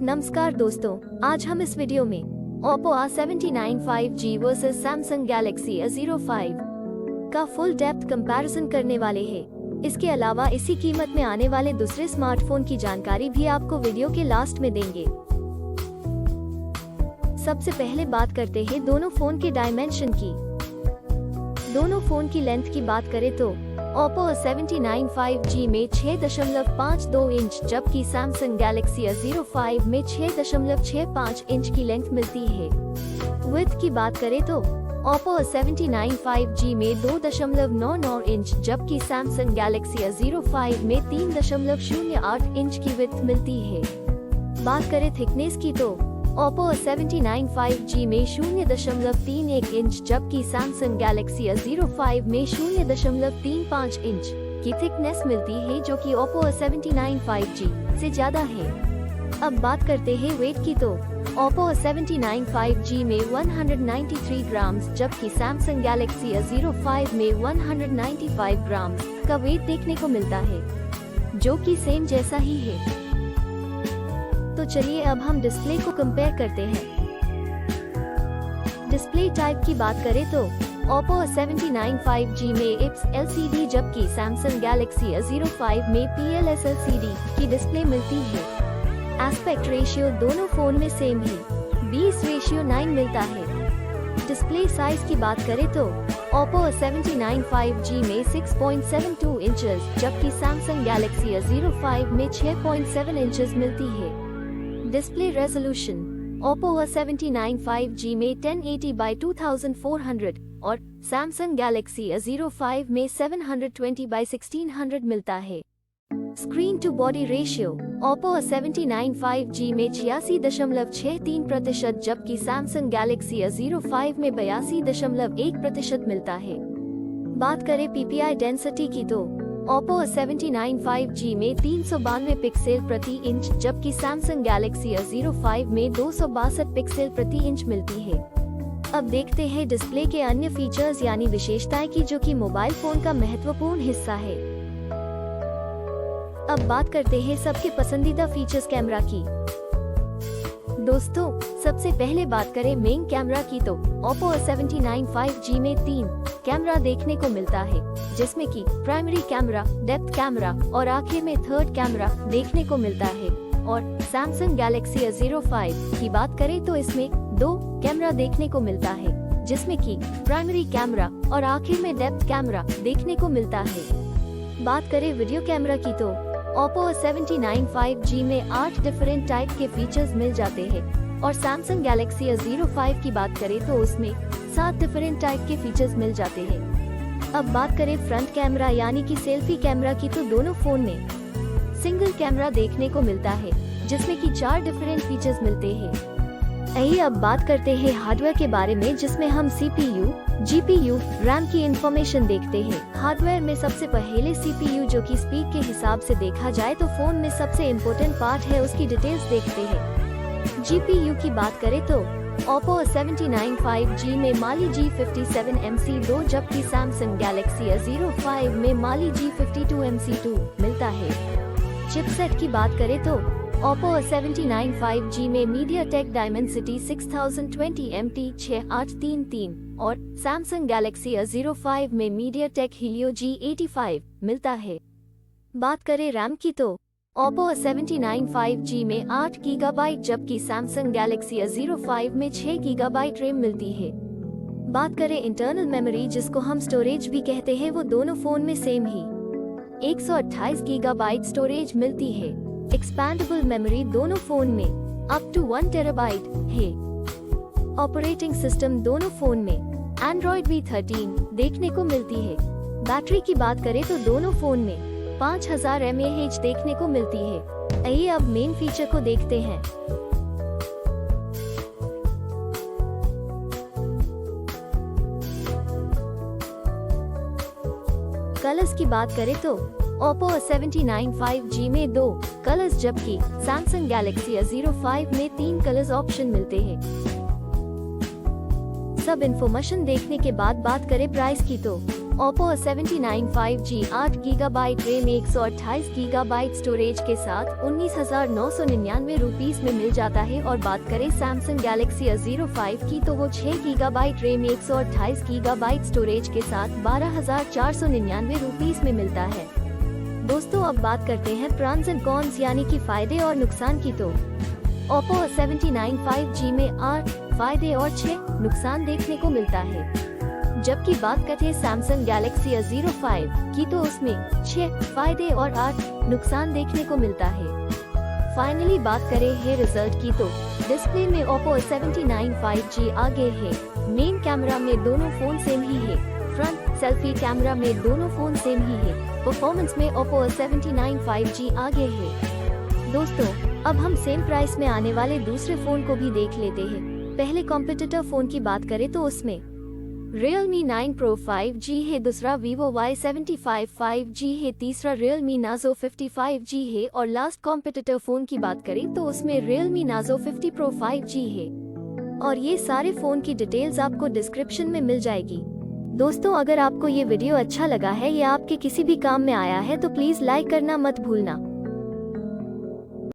नमस्कार दोस्तों, आज हम इस वीडियो में Oppo A79 5G versus Samsung Galaxy A05 का फुल डेप्थ कंपैरिजन करने वाले हैं। इसके अलावा इसी कीमत में आने वाले दूसरे स्मार्टफोन की जानकारी भी आपको वीडियो के लास्ट में देंगे। सबसे पहले बात करते हैं दोनों फोन के डायमेंशन की। दोनों फोन की लेंथ की बात करें तो Oppo A79 5G में 6.52 इंच जबकि Samsung Galaxy A05 में 6.65 इंच की लेंथ मिलती है। विड्थ की बात करें तो Oppo A79 5G में 2.99 इंच जबकि Samsung Galaxy A05 में 3.08 इंच की विड्थ मिलती है। बात करें थिकनेस की तो Oppo A79 5G में 0.31 इंच जबकि Samsung Galaxy A05 में 0.35 इंच की थिकनेस मिलती है, जो कि Oppo A79 5G से ज्यादा है। अब बात करते हैं वेट की तो Oppo A79 5G में 193 ग्राम जबकि Samsung Galaxy A05 में 195 ग्राम का वेट देखने को मिलता है, जो कि सेम जैसा ही है। तो चलिए अब हम डिस्प्ले को कंपेयर करते हैं। डिस्प्ले टाइप की बात करें तो Oppo A79 5G में IPS LCD जबकि Samsung Galaxy A05 में PLS LCD की डिस्प्ले मिलती है। एस्पेक्ट रेशियो दोनों फोन में सेम ही 20:9 मिलता है। डिस्प्ले साइज की बात करें तो Oppo A79 5G में 6.72 इंचेस जबकि Samsung Galaxy A05 में 6.7 इंचेस मिलती है। Display resolution Oppo A79 5G में 1080x2400 और Samsung Galaxy A05 में 720x1600 मिलता है। Screen to body ratio Oppo A79 5G में 86.63% जबकि Samsung Galaxy A05 में 82.1% मिलता है। बात करें PPI डेंसिटी की तो Oppo A79 5G में 392 पिक्सल प्रति इंच जबकि Samsung Galaxy A05 में 262 पिक्सल प्रति इंच मिलती है। अब देखते हैं डिस्प्ले के अन्य फीचर्स यानी विशेषताएं की, जो कि मोबाइल फोन का महत्वपूर्ण हिस्सा है। अब बात करते हैं सबके पसंदीदा फीचर्स कैमरा की। दोस्तों, सबसे पहले बात करें मेन कैमरा की तो Oppo A79 5G में 3 कैमरा देखने को मिलता है, जिसमें कि प्राइमरी कैमरा, डेप्थ कैमरा और आखिर में थर्ड कैमरा देखने को मिलता है। और Samsung Galaxy A05 की बात करें तो इसमें 2 कैमरा देखने को मिलता है, जिसमें कि प्राइमरी कैमरा और आखिर में डेप्थ कैमरा देखने को मिलता है। बात करें वीडियो कैमरा की तो Oppo A79 5G में 8 डिफरेंट टाइप के फीचर्स मिल जाते हैं और Samsung Galaxy A05 की बात करें तो उसमें 7 डिफरेंट टाइप के फीचर्स मिल जाते हैं। अब बात करें फ्रंट कैमरा यानी कि सेल्फी कैमरा की तो दोनों फोन में सिंगल कैमरा देखने को मिलता है, जिसमें कि 4 डिफरेंट फीचर्स मिलते हैं। आइए अब बात करते हैं हार्डवेयर के बारे में, जिसमें हम CPU, GPU, RAM की इंफॉर्मेशन देखते हैं। हार्डवेयर में सबसे पहले CPU, जो कि स्पीड के हिसाब से देखा जाए तो फोन में सबसे इम्पोर्टेंट पार्ट है, उसकी डिटेल्स देखते हैं। GPU की बात करें तो Oppo A79 5G में Mali G57 MC2 जबकि Samsung Galaxy A05 में Mali G52 MC2 मिलता है। चिपसेट की बात करें तो Oppo A79 5G में MediaTek Dimensity 6020 MT6833 और Samsung Galaxy A05 में MediaTek Helio G85 मिलता है। बात करें RAM की तो Oppo A79 5G में 8 GB जबकि Samsung Galaxy A05 में 6 GB रैम मिलती है। बात करें इंटरनल मेमोरी, जिसको हम स्टोरेज भी कहते हैं, वो दोनों फोन में सेम ही 128 GB स्टोरेज मिलती है। एक्सपैंडेबल मेमोरी दोनों फोन में अप टू 1 TB है। ऑपरेटिंग सिस्टम दोनों फोन में Android V13 देखने को मिलती है। बैटरी की बात करें तो दोनों फोन में 5000 mAh देखने को मिलती है। आइए अब मेन फीचर को देखते हैं। कलर्स की बात करें तो Oppo A79 5G में 2 कलर्स जबकि Samsung Galaxy A05 में 3 कलर्स ऑप्शन मिलते हैं। सब इन्फॉर्मेशन देखने के बाद बात करें प्राइस की तो Oppo A79 5G 8 GB RAM 128 GB storage के साथ 19,999 रुपीस में मिल जाता है। और बात करें Samsung Galaxy A05 की तो वो 6 GB रैम 128 GB स्टोरेज के साथ 12,499 रुपीस में मिलता है। दोस्तों अब बात करते हैं प्रॉन्स एंड कॉन्स यानी कि फायदे और नुकसान की। तो Oppo A79 5G में 8 फायदे और 6 नुकसान देखने को मिलता है, जबकि बात करें Samsung Galaxy A05 की तो उसमें 6 फायदे और 8 नुकसान देखने को मिलता है। फाइनली बात करें है रिजल्ट की तो डिस्प्ले में Oppo A79 5G आगे है। मेन कैमरा में दोनों फोन सेम ही है। फ्रंट सेल्फी कैमरा में दोनों फोन सेम ही है। परफॉर्मेंस में Oppo A79 5G आगे है। दोस्तों अब हम सेम प्राइस में आने वाले दूसरे फोन को भी देख लेते हैं। पहले कॉम्पिटिटर फोन की बात करें तो उसमें Realme 9 Pro 5G है, दूसरा Vivo Y75 5G है, तीसरा Realme Narzo 50 5G है और लास्ट कॉम्पिटिटर फोन की बात करें तो उसमें Realme Narzo 50 Pro 5G है। और ये सारे फोन की डिटेल्स आपको डिस्क्रिप्शन में मिल जाएगी। दोस्तों अगर आपको ये वीडियो अच्छा लगा है या आपके किसी भी काम में आया है तो प्लीज लाइक करना मत भूलना।